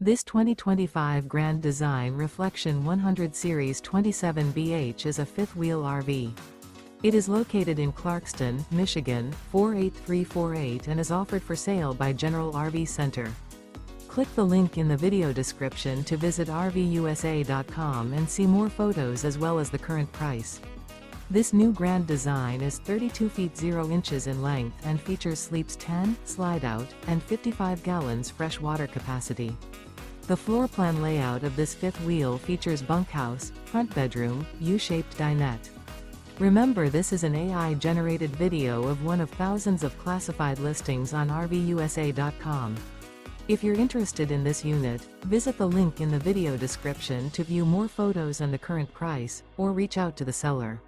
This 2025 Grand Design Reflection 100 Series 27BH is a fifth-wheel RV. It is located in Clarkston, Michigan, 48348 and is offered for sale by General RV Center. Click the link in the video description to visit RVUSA.com and see more photos as well as the current price. This new Grand Design is 32 feet 0 inches in length and features sleeps 10, slide-out, and 55 gallons fresh water capacity. The floor plan layout of this fifth wheel features bunkhouse, front bedroom, U-shaped dinette. Remember, this is an AI-generated video of one of thousands of classified listings on RVUSA.com. If you're interested in this unit, visit the link in the video description to view more photos and the current price, or reach out to the seller.